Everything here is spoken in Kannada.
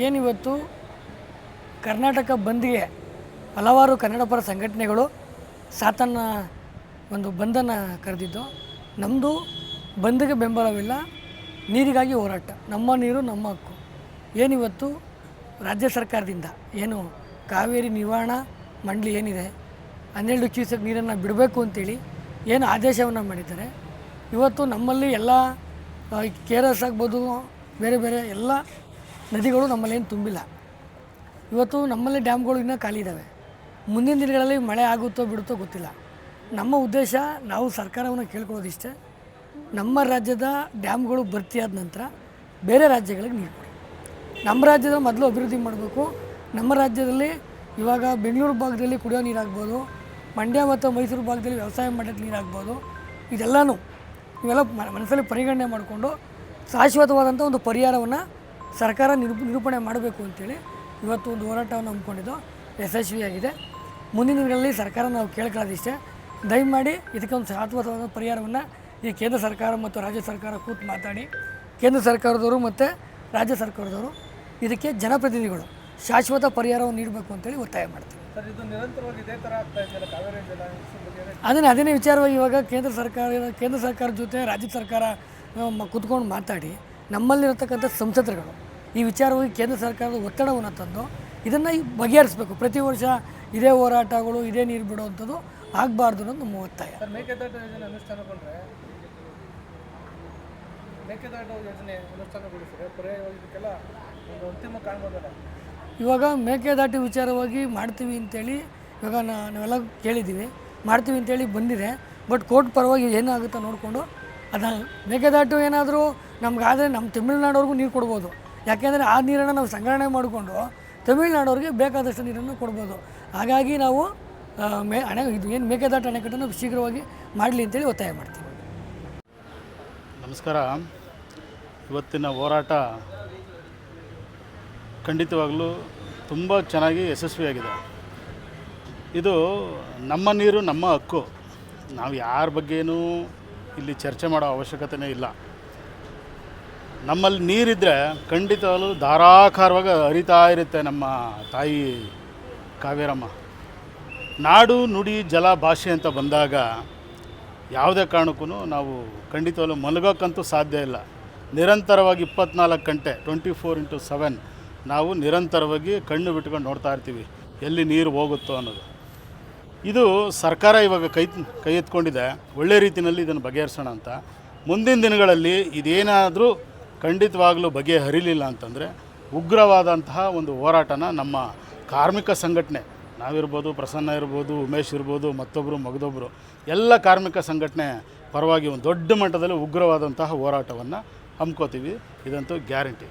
ಏನಿವತ್ತು ಕರ್ನಾಟಕ ಬಂದ್ಗೆ ಹಲವಾರು ಕನ್ನಡ ಪರ ಸಂಘಟನೆಗಳು ಸಾತನ್ನ ಒಂದು ಬಂಧನ ಕರೆದಿದ್ದು. ನಮ್ಮದು ಬಂದ್ಗೆ ಬೆಂಬಲವಿಲ್ಲ, ನೀರಿಗಾಗಿ ಹೋರಾಟ, ನಮ್ಮ ನೀರು ನಮ್ಮ ಹಕ್ಕು. ಏನಿವತ್ತು ರಾಜ್ಯ ಸರ್ಕಾರದಿಂದ ಏನು ಕಾವೇರಿ ನಿರ್ವಹಣಾ ಮಂಡಳಿ ಏನಿದೆ 12 ಕ್ಯೂಸೆಕ್ ನೀರನ್ನು ಬಿಡಬೇಕು ಅಂತೇಳಿ ಏನು ಆದೇಶವನ್ನು ಮಾಡಿದ್ದಾರೆ. ಇವತ್ತು ನಮ್ಮಲ್ಲಿ ಎಲ್ಲ KRS ಆಗ್ಬೋದು, ಬೇರೆ ಬೇರೆ ಎಲ್ಲ ನದಿಗಳು ನಮ್ಮಲ್ಲೇನು ತುಂಬಿಲ್ಲ. ಇವತ್ತು ನಮ್ಮಲ್ಲಿ ಡ್ಯಾಮ್ಗಳು ಇನ್ನೂ ಖಾಲಿ ಇದ್ದಾವೆ. ಮುಂದಿನ ದಿನಗಳಲ್ಲಿ ಮಳೆ ಆಗುತ್ತೋ ಬಿಡುತ್ತೋ ಗೊತ್ತಿಲ್ಲ. ನಮ್ಮ ಉದ್ದೇಶ, ನಾವು ಸರ್ಕಾರವನ್ನು ಕೇಳ್ಕೊಳ್ಳೋದಿಷ್ಟೇ, ನಮ್ಮ ರಾಜ್ಯದ ಡ್ಯಾಮ್ಗಳು ಭರ್ತಿಯಾದ ನಂತರ ಬೇರೆ ರಾಜ್ಯಗಳಿಗೆ ನೀರು ಕೊಡಿ. ನಮ್ಮ ರಾಜ್ಯದ ಮೊದಲು ಅಭಿವೃದ್ಧಿ ಮಾಡಬೇಕು. ನಮ್ಮ ರಾಜ್ಯದಲ್ಲಿ ಇವಾಗ ಬೆಂಗಳೂರು ಭಾಗದಲ್ಲಿ ಕುಡಿಯೋ ನೀರಾಗ್ಬೋದು, ಮಂಡ್ಯ ಮತ್ತು ಮೈಸೂರು ಭಾಗದಲ್ಲಿ ವ್ಯವಸಾಯ ಮಾಡೋಕ್ಕೆ ನೀರಾಗ್ಬೋದು. ಇದೆಲ್ಲನೂ ಇವೆಲ್ಲ ಮನಸ್ಸಲ್ಲಿ ಪರಿಗಣನೆ ಮಾಡಿಕೊಂಡು ಶಾಶ್ವತವಾದಂಥ ಒಂದು ಪರಿಹಾರವನ್ನು ಸರ್ಕಾರ ನಿರೂಪಣೆ ಮಾಡಬೇಕು ಅಂತೇಳಿ ಇವತ್ತು ಒಂದು ಹೋರಾಟವನ್ನು ಹಮ್ಮಿಕೊಂಡಿದ್ದು ಯಶಸ್ವಿಯಾಗಿದೆ. ಮುಂದಿನ ದಿನಗಳಲ್ಲಿ ಸರ್ಕಾರ ನಾವು ಕೇಳ್ಕೊಳ್ಳೋದಿಷ್ಟೇ, ದಯಮಾಡಿ ಇದಕ್ಕೊಂದು ಶಾಶ್ವತವಾದ ಪರಿಹಾರವನ್ನು ಈ ಕೇಂದ್ರ ಸರ್ಕಾರ ಮತ್ತು ರಾಜ್ಯ ಸರ್ಕಾರ ಕೂತು ಮಾತಾಡಿ, ಕೇಂದ್ರ ಸರ್ಕಾರದವರು ಮತ್ತು ರಾಜ್ಯ ಸರ್ಕಾರದವರು ಇದಕ್ಕೆ ಜನಪ್ರತಿನಿಧಿಗಳು ಶಾಶ್ವತ ಪರಿಹಾರವನ್ನು ನೀಡಬೇಕು ಅಂತೇಳಿ ಒತ್ತಾಯ ಮಾಡ್ತೀವಿ. ಅದನ್ನೇ ವಿಚಾರವಾಗಿ ಇವಾಗ ಕೇಂದ್ರ ಸರ್ಕಾರದ ಜೊತೆ ರಾಜ್ಯ ಸರ್ಕಾರ ಕೂತ್ಕೊಂಡು ಮಾತಾಡಿ, ನಮ್ಮಲ್ಲಿರತಕ್ಕಂಥ ಸಂಸದರುಗಳು ಈ ವಿಚಾರವಾಗಿ ಕೇಂದ್ರ ಸರ್ಕಾರದ ಒತ್ತಡವನ್ನು ತಂದು ಇದನ್ನು ಬಗೆಹರಿಸಬೇಕು. ಪ್ರತಿ ವರ್ಷ ಇದೇ ಹೋರಾಟಗಳು, ಇದೇ ನೀರು ಬಿಡುವಂಥದ್ದು ಆಗಬಾರ್ದು ಅನ್ನೋದು ನಮ್ಮ ಒತ್ತಾಯ. ಮೇಕೆದಾಟು ಯೋಜನೆ ಅನುಷ್ಠಾನಗೊಂಡ್ರೆ ಮೇಕೆದಾಟು ಯೋಜನೆ ಅನುಷ್ಠಾನಗೊಳಿಸಿದ್ರೆ ಇದಕ್ಕೆಲ್ಲ ಒಂದು ಅಂತಿಮ ಕಾಣ್ಬೋದಲ್ಲ. ಇವಾಗ ಮೇಕೆದಾಟು ವಿಚಾರವಾಗಿ ಮಾಡ್ತೀವಿ ಅಂತೇಳಿ ಇವಾಗ ನಾವೆಲ್ಲ ಕೇಳಿದ್ದೀವಿ, ಮಾಡ್ತೀವಿ ಅಂತೇಳಿ ಬಂದಿದೆ. ಬಟ್ ಕೋರ್ಟ್ ಪರವಾಗಿ ಏನಾಗುತ್ತೋ ನೋಡಿಕೊಂಡು ಅದನ್ನು ಮೇಕೆದಾಟು ಏನಾದರೂ ನಮಗಾದರೆ ನಮ್ಮ ತಮಿಳುನಾಡವ್ರಿಗೂ ನೀರು ಕೊಡ್ಬೋದು. ಯಾಕೆಂದರೆ ಆ ನೀರನ್ನು ನಾವು ಸಂಗ್ರಹಣೆ ಮಾಡಿಕೊಂಡು ತಮಿಳುನಾಡವ್ರಿಗೆ ಬೇಕಾದಷ್ಟು ನೀರನ್ನು ಕೊಡ್ಬೋದು. ಹಾಗಾಗಿ ನಾವು ಇದು ಏನು ಮೇಕೆದಾಟು ಅಣೆಕಟ್ಟನ್ನು ಶೀಘ್ರವಾಗಿ ಮಾಡಲಿ ಅಂತೇಳಿ ಒತ್ತಾಯ ಮಾಡ್ತೀವಿ. ನಮಸ್ಕಾರ. ಇವತ್ತಿನ ಹೋರಾಟ ಖಂಡಿತವಾಗಲೂ ತುಂಬ ಚೆನ್ನಾಗಿ ಯಶಸ್ವಿಯಾಗಿದೆ. ಇದು ನಮ್ಮ ನೀರು ನಮ್ಮ ಹಕ್ಕು. ನಾವು ಯಾರ ಬಗ್ಗೆಯೂ ಇಲ್ಲಿ ಚರ್ಚೆ ಮಾಡೋ ಅವಶ್ಯಕತೆಯೇ ಇಲ್ಲ. ನಮ್ಮಲ್ಲಿ ನೀರಿದ್ದರೆ ಖಂಡಿತವಾಗಲೂ ಧಾರಾಕಾರವಾಗಿ ಹರಿತಾ ಇರುತ್ತೆ ನಮ್ಮ ತಾಯಿ ಕಾವೇರಮ್ಮ. ನಾಡು ನುಡಿ ಜಲ ಭಾಷೆ ಅಂತ ಬಂದಾಗ ಯಾವುದೇ ಕಾರಣಕ್ಕೂ ನಾವು ಖಂಡಿತವಾಗಲೂ ಮಲಗೋಕ್ಕಂತೂ ಸಾಧ್ಯ ಇಲ್ಲ. ನಿರಂತರವಾಗಿ 24 ಗಂಟೆ 24x7 ನಾವು ನಿರಂತರವಾಗಿ ಕಣ್ಣು ಬಿಟ್ಕೊಂಡು ನೋಡ್ತಾ ಇರ್ತೀವಿ ಎಲ್ಲಿ ನೀರು ಹೋಗುತ್ತೋ ಅನ್ನೋದು. ಇದು ಸರ್ಕಾರ ಇವಾಗ ಕೈ ಎತ್ಕೊಂಡಿದೆ, ಒಳ್ಳೆ ರೀತಿಯಲ್ಲಿ ಇದನ್ನು ಬಗೆಹರಿಸೋಣ ಅಂತ. ಮುಂದಿನ ದಿನಗಳಲ್ಲಿ ಇದೇನಾದರೂ ಖಂಡಿತವಾಗಲೂ ಬಗೆಹರಿಲಿಲ್ಲ ಅಂತಂದರೆ ಉಗ್ರವಾದಂತಹ ಒಂದು ಹೋರಾಟನ ನಮ್ಮ ಕಾರ್ಮಿಕ ಸಂಘಟನೆ, ನಾವಿರ್ಬೋದು, ಪ್ರಸನ್ನ ಇರ್ಬೋದು, ಉಮೇಶ್ ಇರ್ಬೋದು, ಮಗದೊಬ್ಬರು ಎಲ್ಲ ಕಾರ್ಮಿಕ ಸಂಘಟನೆ ಪರವಾಗಿ ಒಂದು ದೊಡ್ಡ ಮಟ್ಟದಲ್ಲಿ ಉಗ್ರವಾದಂತಹ ಹೋರಾಟವನ್ನು ಹಮ್ಮಿಕೋತೀವಿ. ಇದಂತೂ ಗ್ಯಾರಂಟಿ.